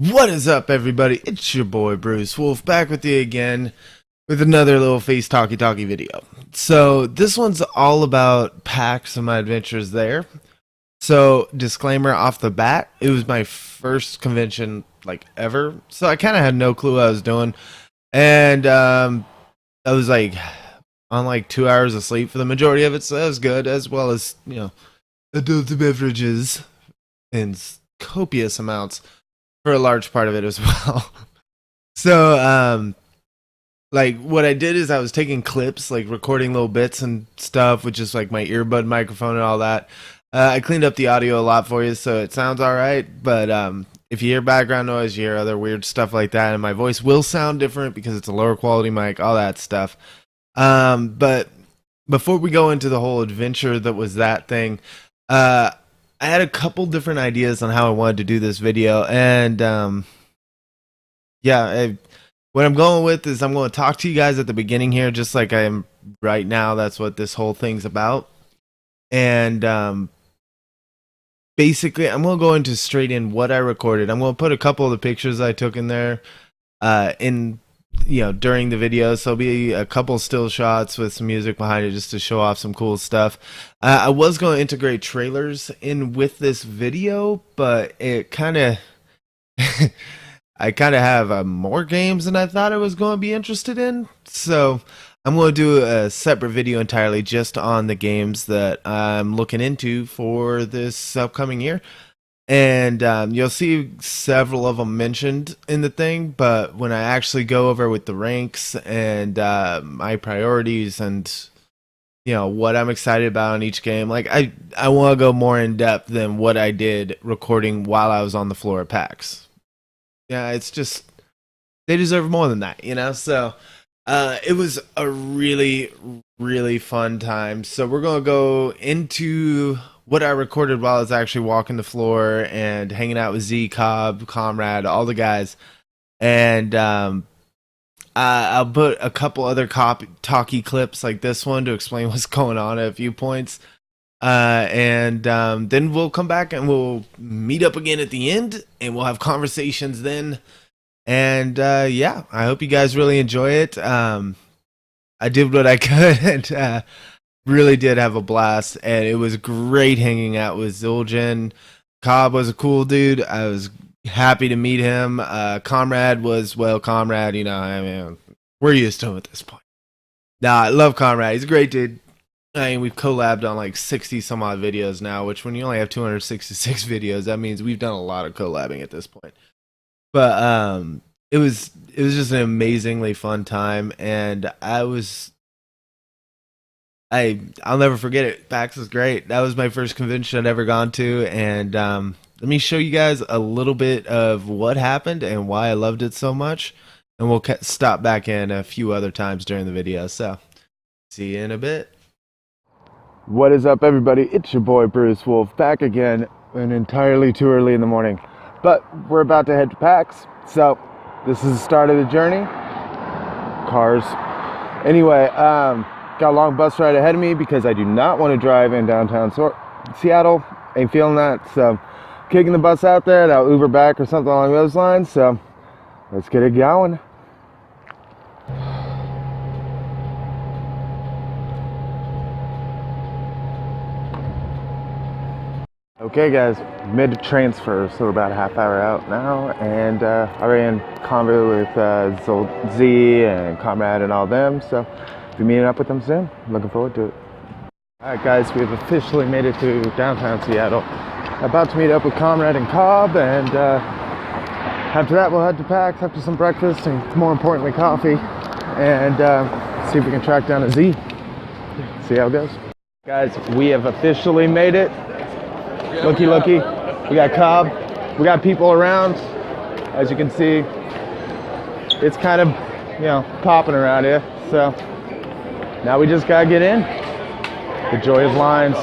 What is up, everybody? It's your boy Bruce Wulfe back with you again with another little face talkie video. So this one's all about PAX and my adventures there. So disclaimer off the bat, it was my first convention like ever, so I kind of had no clue what I was doing, and I was like on like 2 hours of sleep for the majority of it, so that was good, as well as adult beverages in copious amounts for a large part of it as well. So, like what I did is I was taking clips, like recording little bits and stuff with just like my earbud microphone and all that. I cleaned up the audio a lot for you, so it sounds all right. But if you hear background noise, you hear other weird stuff like that, and my voice will sound different because it's a lower quality mic, all that stuff. But before we go into the whole adventure that was that thing, I had a couple different ideas on how I wanted to do this video, and what I'm going with is I'm going to talk to you guys at the beginning here, just like I am right now. That's what this whole thing's about. And basically, I'm going to go into straight in what I recorded. I'm going to put a couple of the pictures I took in there during the video. So there'll be a couple still shots with some music behind it just to show off some cool stuff. I was going to integrate trailers in with this video, but it kind of I kind of have more games than I thought I was going to be interested in. So I'm going to do a separate video entirely just on the games that I'm looking into for this upcoming year. And you'll see several of them mentioned in the thing, but when I actually go over with the ranks and my priorities and what I'm excited about in each game, like I want to go more in depth than what I did recording while I was on the floor at PAX. Yeah, it's just they deserve more than that, So it was a really, really fun time. So we're gonna go into what I recorded while I was actually walking the floor and hanging out with Z, Cobb, Comrade, all the guys. And I'll put a couple other talkie clips like this one to explain what's going on at a few points. And then we'll come back and we'll meet up again at the end and we'll have conversations then. And I hope you guys really enjoy it. I did what I could and really did have a blast, and it was great hanging out with Zul'jin. Cobb was a cool dude. I was happy to meet him. Comrade was, Comrade, I mean, we're used to him at this point. I love Comrade. He's a great dude. I mean, we've collabed on like 60 some odd videos now, which when you only have 266 videos, that means we've done a lot of collabing at this point. But it was just an amazingly fun time, and I'll never forget it. PAX was great. That was my first convention I'd ever gone to, and let me show you guys a little bit of what happened and why I loved it so much, and we'll stop back in a few other times during the video. So, see you in a bit. What is up, everybody? It's your boy Bruce Wulfe back again, and entirely too early in the morning. But we're about to head to PAX, so this is the start of the journey. Cars. Anyway, got a long bus ride ahead of me because I do not want to drive in downtown Seattle. Ain't feeling that, so kicking the bus out there and I'll Uber back or something along those lines. So let's get it going. Okay guys, mid-transfer, so we're about a half hour out now, and already in convo with Z and Comrade and all them, so be meeting up with them soon. Looking forward to it. Alright guys, we've officially made it to downtown Seattle. About to meet up with Comrade and Cobb, and after that we'll head to PAX, after some breakfast and more importantly coffee, and see if we can track down a Z. See how it goes. Guys, we have officially made it. Looky. We got Cobb. We got people around. As you can see, it's kind of, popping around here. So now we just gotta get in. The joy of lines.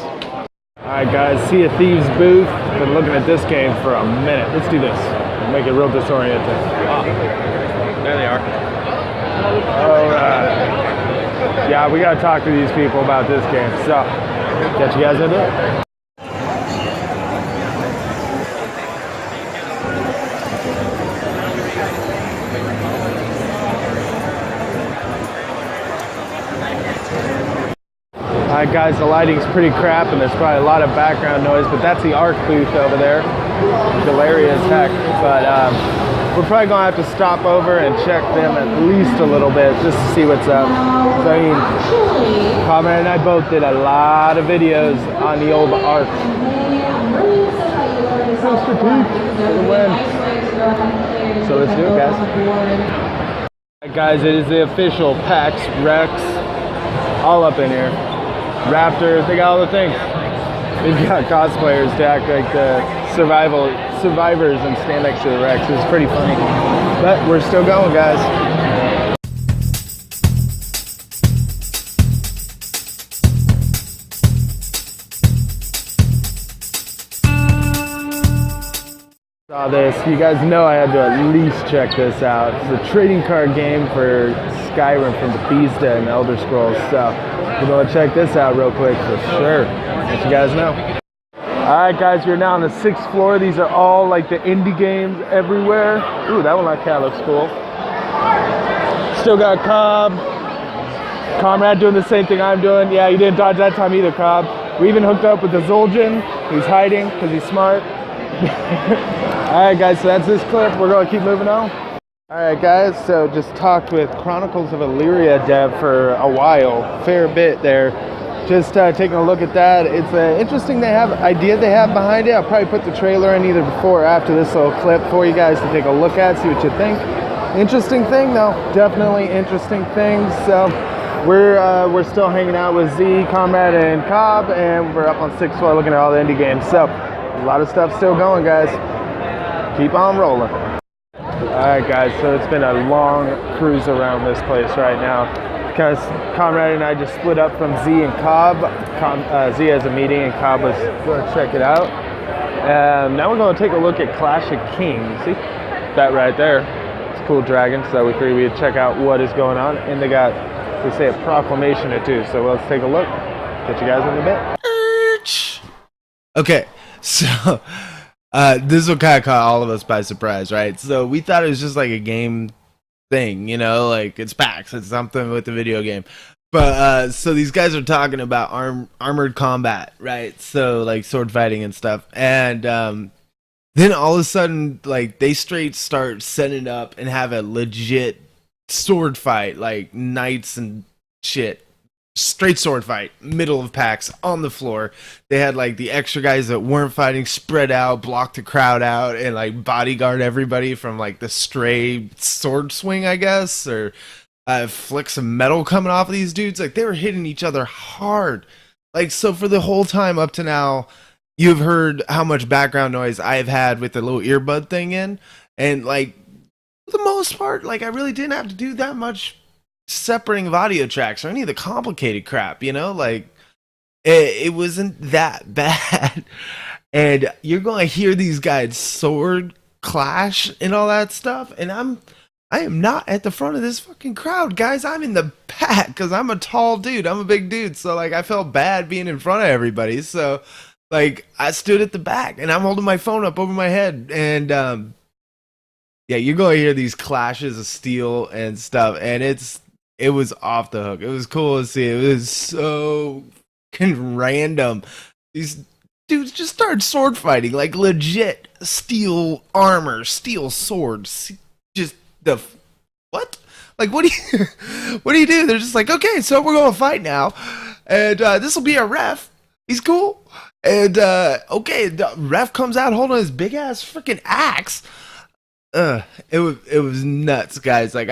Alright guys, Sea of Thieves booth. Been looking at this game for a minute. Let's do this. Make it real disorienting. Oh, there they are. Alright. Yeah, we gotta talk to these people about this game. So, catch you guys into it. Alright guys, the lighting's pretty crap and there's probably a lot of background noise, but that's the ARC booth over there. Hilarious heck. But we're probably gonna have to stop over and check them at least a little bit just to see what's up. So I mean, Conrad and I both did a lot of videos on the old ARC. Mr. P for the win. So let's do it, guys. Alright guys, it is the official PAX Rex. All up in here. Raptors, they got all the things. They've got cosplayers to act like the survivors and stand next to the Rex. It's pretty funny. But we're still going, guys. Saw this. You guys know I had to at least check this out. It's a trading card game for Skyrim from Bethesda and Elder Scrolls. So we're going to check this out real quick for sure. Let you guys know. Alright guys, we're now on the 6th floor. These are all like the indie games everywhere. Ooh, that one like cat looks cool. Still got Cobb. Comrade doing the same thing I'm doing. Yeah, you didn't dodge that time either, Cobb. We even hooked up with the Zul'jin. He's hiding because he's smart. Alright guys, so that's this clip. We're going to keep moving on. Alright guys, so just talked with Chronicles of Illyria dev for a while, fair bit there. Just taking a look at that. It's an interesting idea they have behind it. I'll probably put the trailer in either before or after this little clip for you guys to take a look at, see what you think. Interesting thing though, definitely interesting thing. So we're still hanging out with Z, Comrade, and Cobb, and we're up on 6th floor looking at all the indie games. So a lot of stuff still going, guys. Keep on rolling. Alright guys, so it's been a long cruise around this place right now because Conrad and I just split up from Z and Cobb. Z has a meeting and Cobb was going to check it out. Now we're going to take a look at Clash of Kings. See that right there? It's a cool dragon, so we figured we'd check out what is going on. And they say a proclamation or two, so let's take a look. Catch you guys in a bit. Okay, so this will kind of caught all of us by surprise, right? So we thought it was just like a game thing, you know, like it's PAX, it's something with the video game. But so these guys are talking about armored combat, right? So like sword fighting and stuff. And then all of a sudden, like they straight start setting up and have a legit sword fight, like knights and shit. Straight sword fight, middle of PAX, on the floor. They had like the extra guys that weren't fighting spread out, block the crowd out, and like bodyguard everybody from like the stray sword swing, I guess, or flicks of metal coming off of these dudes. Like they were hitting each other hard. Like, so for the whole time up to now, you've heard how much background noise I've had with the little earbud thing in, and like for the most part, like I really didn't have to do that much separating of audio tracks or any of the complicated crap, you know, like it wasn't that bad. And you're going to hear these guys sword clash and all that stuff, and I am not at the front of this fucking crowd, guys. I'm in the back because I'm a tall dude, I'm a big dude, so like I felt bad being in front of everybody, so like I stood at the back and I'm holding my phone up over my head. And yeah, you're going to hear these clashes of steel and stuff, and it was off the hook. It was cool to see. It was so fucking random. These dudes just started sword fighting, like legit steel armor, steel swords. Just the what? Like what do you what do you do? They're just like, okay, so we're gonna fight now, and this will be our ref. He's cool. And okay, the ref comes out holding his big ass freaking axe. It was nuts, guys. Like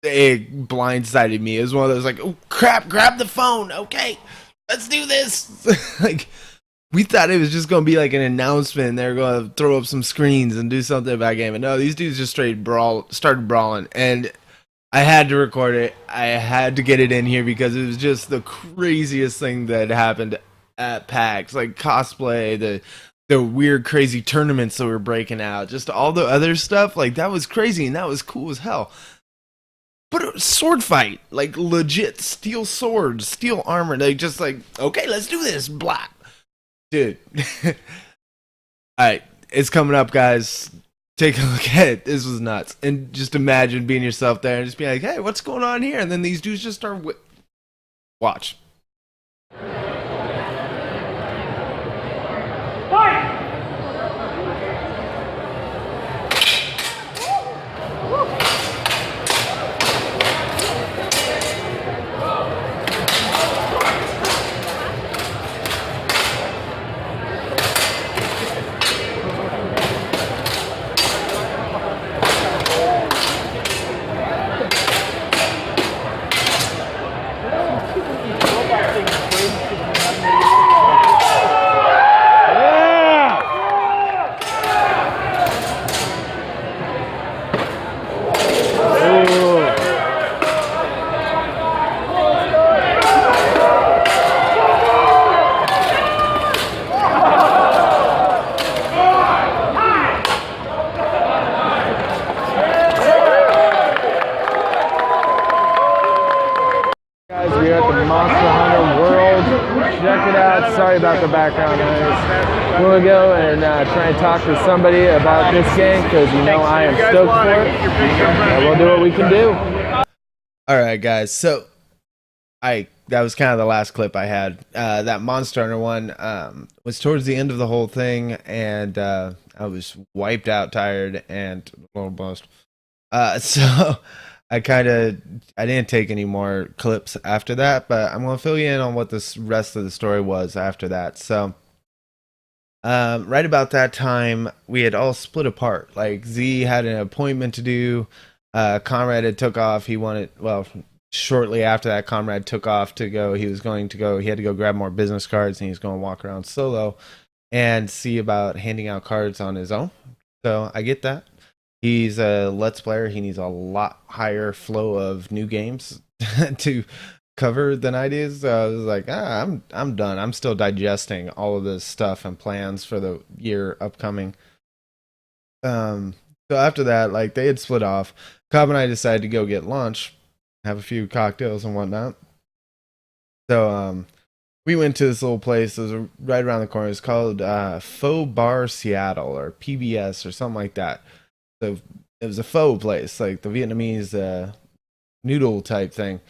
it blindsided me. It was one of those like, oh crap, grab the phone. Okay, let's do this. Like we thought it was just gonna be like an announcement. They're gonna throw up some screens and do something about the game. And no, these dudes just started brawling, and I had to record it. I had to get it in here because it was just the craziest thing that happened at PAX. Like cosplay, the weird crazy tournaments that were breaking out, just all the other stuff. Like that was crazy and that was cool as hell. But a sword fight, like legit steel swords, steel armor. They just like, okay, let's do this. Blah. Dude. Alright, it's coming up, guys. take a look at it. This was nuts. And just imagine being yourself there and just being like, hey, what's going on here? And then these dudes just start watch. Guys, we're at the Monster Hunter World. Check it out. Sorry about the background noise. We're going to go and try and talk to somebody about this game because you know I am stoked for it. And we'll do what we can do. All right, guys. So that was kind of the last clip I had. That Monster Hunter one was towards the end of the whole thing, and I was wiped out, tired, and a little buzzed. So I didn't take any more clips after that, but I'm gonna fill you in on what this rest of the story was after that. So right about that time, we had all split apart. Like Z had an appointment to do. Conrad had took off. Shortly after that, Conrad took off to go. He had to go grab more business cards, and he was going to walk around solo and see about handing out cards on his own. So I get that. He's a Let's Player. He needs a lot higher flow of new games to cover than I do. So I was like, I'm done. I'm still digesting all of this stuff and plans for the year upcoming. So after that, like they had split off. Cobb and I decided to go get lunch, have a few cocktails and whatnot. So we went to this little place. It was right around the corner. It's called Faux Bar Seattle or PBS or something like that. So it was a pho place, like the Vietnamese noodle type thing.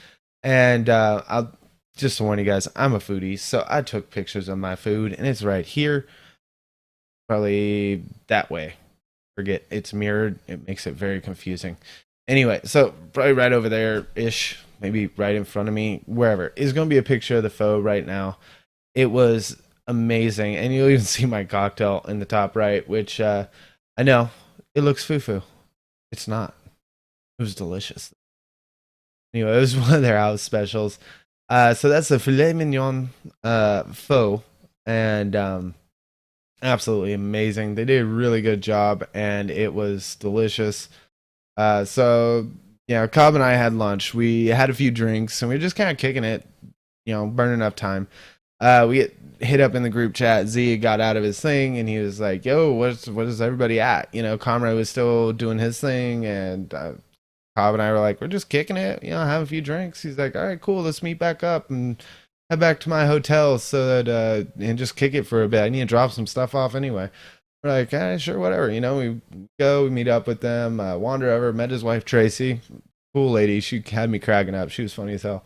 And I'll just warn you guys, I'm a foodie, so I took pictures of my food, and it's right here, probably that way. Forget it's mirrored; it makes it very confusing. Anyway, so probably right over there ish, maybe right in front of me, wherever is going to be a picture of the pho right now. It was amazing, and you'll even see my cocktail in the top right, which I know. It looks foo-foo. It's not. It was delicious. Anyway, it was one of their house specials. So that's the filet mignon pho, and absolutely amazing. They did a really good job, and it was delicious. So yeah, Cobb and I had lunch. We had a few drinks, and we were just kind of kicking it, burning up time. We hit up in the group chat. Z got out of his thing, and he was like, "Yo, what is everybody at?" Comrade was still doing his thing, and Cobb and I were like, "We're just kicking it, have a few drinks." He's like, "All right, cool. Let's meet back up and head back to my hotel so that and just kick it for a bit. I need to drop some stuff off anyway." We're like, sure, whatever. We go, we meet up with them. Wander over, met his wife Tracy, cool lady. She had me cracking up. She was funny as hell.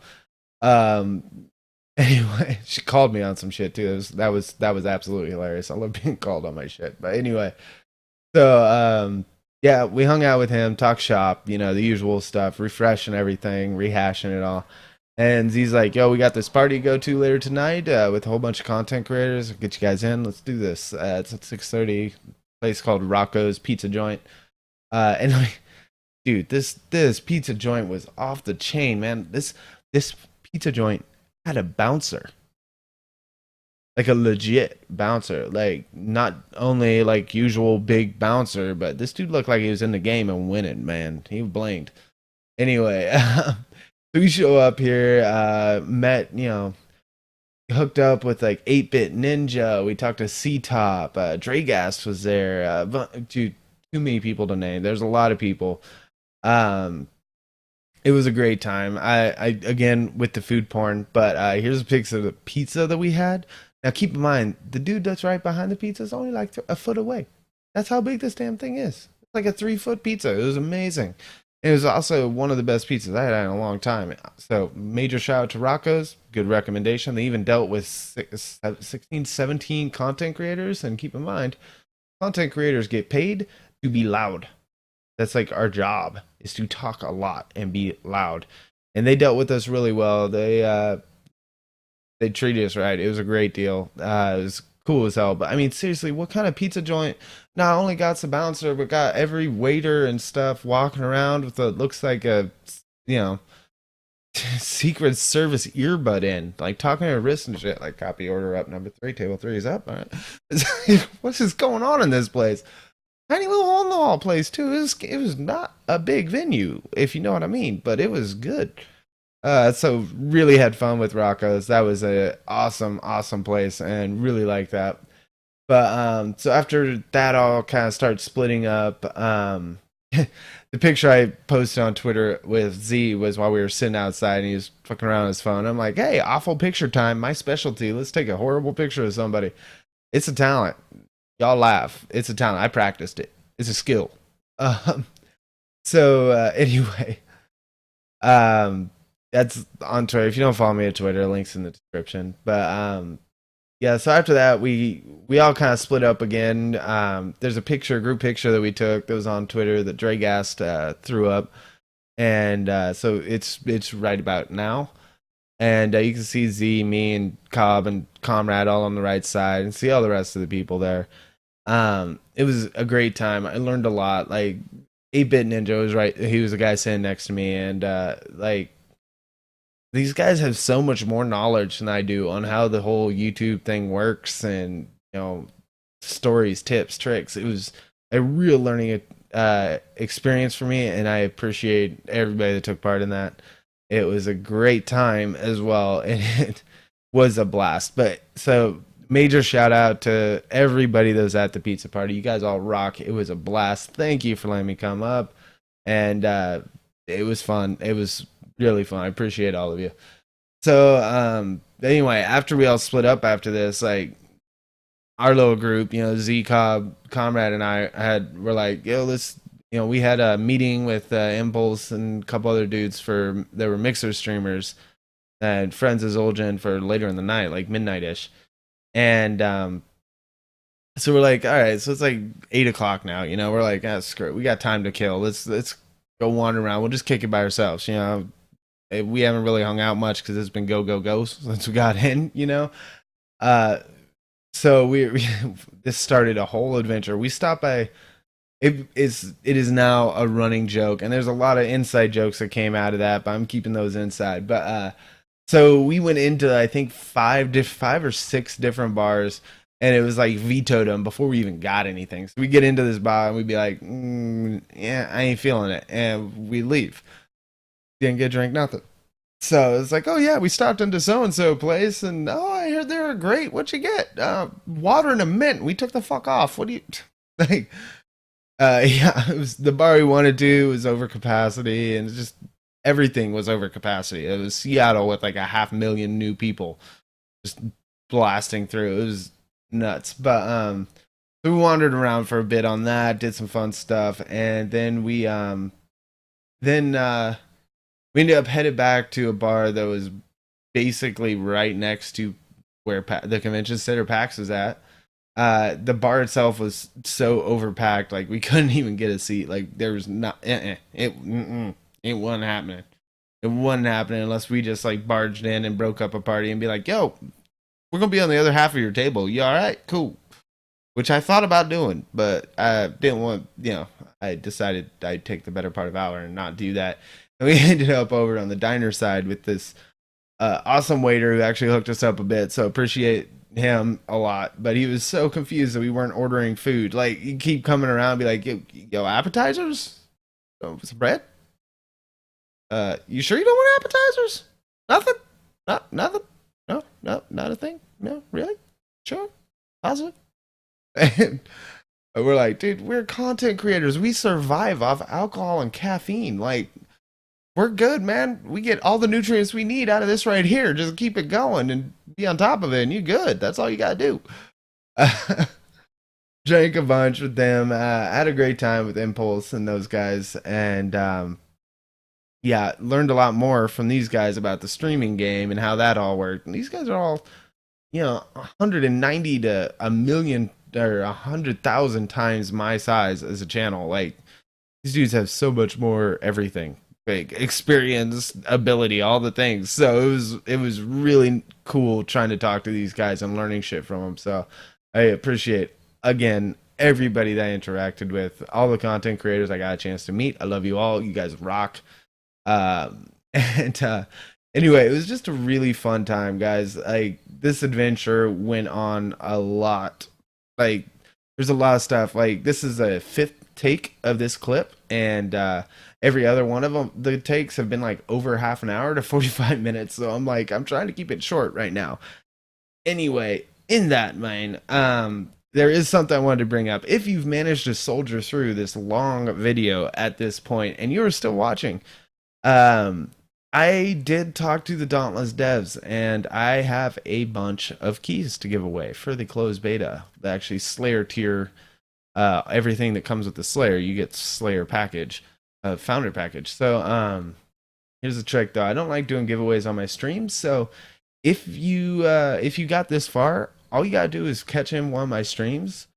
Anyway, she called me on some shit too. That was absolutely hilarious. I love being called on my shit. But anyway, so yeah, we hung out with him, talked shop, the usual stuff, refreshing everything, rehashing it all. And Z's like, "Yo, we got this party to go to later tonight with a whole bunch of content creators. I'll get you guys in. Let's do this. It's at 6:30. Place called Rocco's Pizza Joint. And like, dude, this pizza joint was off the chain, man. This pizza joint had a bouncer, like a legit bouncer, like not only like usual big bouncer, but this dude looked like he was in the game and winning, man. He blinked. Anyway, so we show up here, met, hooked up with like 8-Bit Ninja. We talked to C-Top, Dragast was there, dude, too many people to name. There's a lot of people. It was a great time. I again with the food porn, but here's a picture of the pizza that we had. Now keep in mind, the dude that's right behind the pizza is only like a foot away. That's how big this damn thing is. like a 3 foot pizza. It was amazing. It was also one of the best pizzas I had in a long time. So major shout out to Rocco's. Good recommendation. They even dealt with 16, 17 content creators. And keep in mind, content creators get paid to be loud. That's like our job, is to talk a lot and be loud. And they dealt with us really well. They treated us right. It was a great deal. It was cool as hell. But I mean, seriously, what kind of pizza joint not only got the bouncer, but got every waiter and stuff walking around with what looks like a, you know, Secret Service earbud in, like talking to her wrist and shit, like copy order up number 3, table 3 is up. All right. It's like, what is going on in this place? Tiny little hole in the wall place too. It was not a big venue, if you know what I mean, but it was good. So really had fun with Rocco's. That was a awesome place, and really like that. But so after that all kind of started splitting up, the picture I posted on Twitter with Z was while we were sitting outside and he was fucking around on his phone. I'm like, hey, awful picture time, my specialty. Let's take a horrible picture of somebody. It's a talent. Y'all laugh. It's a talent. I practiced it. It's a skill. So anyway, that's on Twitter. If you don't follow me on Twitter, links in the description. But yeah, so after that, we all kind of split up again. There's a group picture that we took that was on Twitter that Dragast threw up, and so it's right about now. And you can see Z, me, and Cobb and Comrade all on the right side, and see all the rest of the people there. It was a great time. I learned a lot. Like 8-Bit Ninja was right. He was the guy sitting next to me, and like these guys have so much more knowledge than I do on how the whole YouTube thing works, and stories, tips, tricks. It was a real learning experience for me, and I appreciate everybody that took part in that. It was a great time as well, and it was a blast. But so major shout out to everybody that was at the pizza party. You guys all rock. It was a blast. Thank you for letting me come up, and it was fun. It was really fun. I appreciate all of you. So anyway, after we all split up after this, like our little group, Z, Cobb, Comrade, and I were like, yo, let's, we had a meeting with Impulse and a couple other dudes they were Mixer streamers and friends of Zoljan for later in the night, like midnight-ish. And so we're like, all right, so it's like 8 o'clock now, we're like, screw it. We got time to kill. Let's go wander around. We'll just kick it by ourselves, We haven't really hung out much because it's been go since we got in, So we this started a whole adventure. We stopped by. It is now a running joke, and there's a lot of inside jokes that came out of that, but I'm keeping those inside. But so we went into I think 5 or 6 different bars, and it was like vetoed them before we even got anything. So we get into this bar and we'd be like, yeah, I ain't feeling it, and we leave. Didn't get a drink, nothing. So it's like, oh yeah, we stopped into so and so place, and I heard they were great. What'd you get? Water and a mint. We took the fuck off. What do you like? Yeah, it was the bar we wanted to. It was over capacity, and just everything was over capacity. It was Seattle with like 500,000 new people just blasting through. It was nuts. But we wandered around for a bit on that, did some fun stuff, and then we ended up headed back to a bar that was basically right next to where the convention center PAX was at. The bar itself was so overpacked, like we couldn't even get a seat. Like there was not, it wasn't happening. It wasn't happening unless we just like barged in and broke up a party and be like, yo, we're going to be on the other half of your table. You all right? Cool. Which I thought about doing, but I didn't want, I decided I'd take the better part of an hour and not do that. And we ended up over on the diner side with this awesome waiter who actually hooked us up a bit. So appreciate him a lot. But he was so confused that we weren't ordering food. Like, you keep coming around and be like, yo, appetizers? Some bread? You sure you don't want appetizers? Nothing? Nothing? No, not a thing? No, really? Sure? Positive? And we're like, dude, we're content creators. We survive off alcohol and caffeine. Like, we're good, man. We get all the nutrients we need out of this right here. Just keep it going and be on top of it, and you're good. That's all you gotta do. drank a bunch with them. Had a great time with Impulse and those guys, and yeah, learned a lot more from these guys about the streaming game and how that all worked. And these guys are all, 190 to a million or 100,000 times my size as a channel. Like, these dudes have so much more everything, like experience, ability, all the things. So it was really cool trying to talk to these guys and learning shit from them. So I appreciate, again, everybody that I interacted with, all the content creators I got a chance to meet. I love you all. You guys rock. And anyway, it was just a really fun time, guys. Like, this adventure went on a lot. Like, there's a lot of stuff. Like, this is a fifth take of this clip, and every other one of them, the takes have been like over half an hour to 45 minutes. So I'm like, I'm trying to keep it short right now. Anyway, in that vein, there is something I wanted to bring up. If you've managed to soldier through this long video at this point and you're still watching, I did talk to the Dauntless devs, and I have a bunch of keys to give away for the closed beta. Actually, Slayer tier, everything that comes with the Slayer, you get Slayer package, founder package. So, here's the trick though. I don't like doing giveaways on my streams. So, if you got this far, all you gotta do is catch in one of my streams.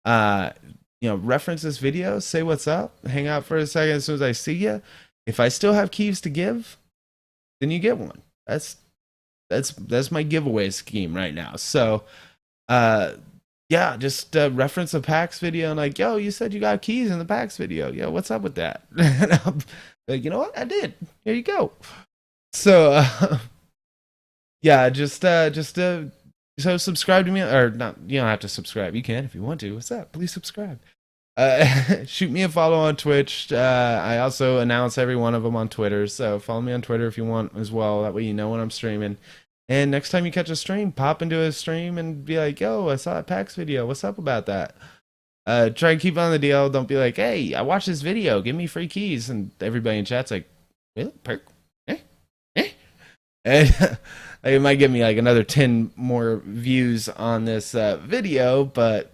Reference this video, say what's up, hang out for a second as soon as I see you. If I still have keys to give, then you get one. That's my giveaway scheme right now. So, yeah, just reference a PAX video and like, yo, you said you got keys in the PAX video. Yo, what's up with that? And I'm like, you know what? I did. Here you go. So, yeah, so subscribe to me, or not. You don't have to subscribe. You can if you want to. What's up? Please subscribe. Shoot me a follow on Twitch. I also announce every one of them on Twitter, so follow me on Twitter if you want as well. That way you know when I'm streaming. And next time you catch a stream, pop into a stream and be like, yo, I saw a PAX video. What's up about that? Try and keep on the deal. Don't be like, hey, I watched this video. Give me free keys. And everybody in chat's like, really? Perk? And it might give me like another 10 more views on this video, but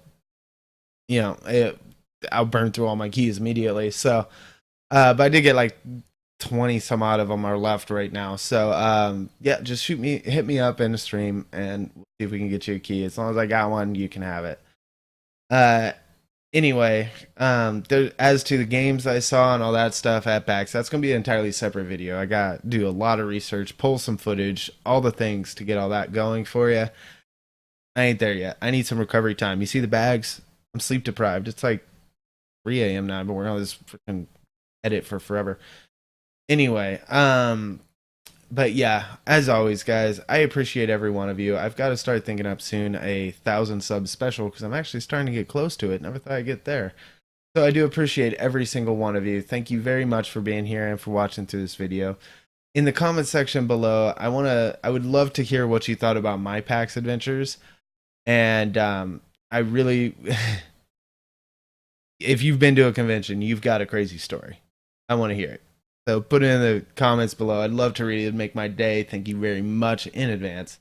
I'll burn through all my keys immediately. So, but I did get like 20 some odd of them are left right now. So, yeah, just hit me up in the stream, and we'll see if we can get you a key. As long as I got one, you can have it. Anyway, as to the games I saw and all that stuff at PAX, that's going to be an entirely separate video. I got to do a lot of research, pull some footage, all the things to get all that going for you. I ain't there yet. I need some recovery time. You see the bags? I'm sleep deprived. It's like 3 a.m. now. I've been working on this freaking edit for forever. Anyway, but yeah, as always, guys, I appreciate every one of you. I've got to start thinking up soon a 1,000 sub special, because I'm actually starting to get close to it. Never thought I'd get there. So I do appreciate every single one of you. Thank you very much for being here and for watching through this video. In the comment section below, I would love to hear what you thought about my PAX adventures. And I really, if you've been to a convention, you've got a crazy story. I want to hear it. So put it in the comments below. I'd love to read it and make my day. Thank you very much in advance.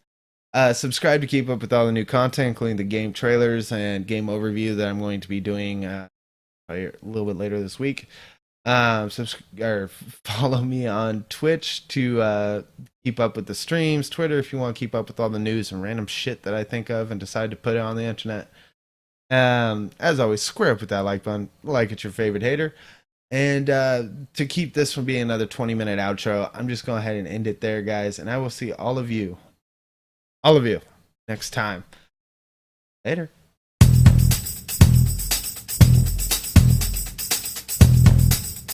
Subscribe to keep up with all the new content, including the game trailers and game overview that I'm going to be doing a little bit later this week. Or follow me on Twitch to keep up with the streams. Twitter if you want to keep up with all the news and random shit that I think of and decide to put it on the internet. As always, square up with that like button. Like it's your favorite hater. And to keep this from being another 20-minute outro, I'm just going ahead and end it there, guys. And I will see all of you next time. Later.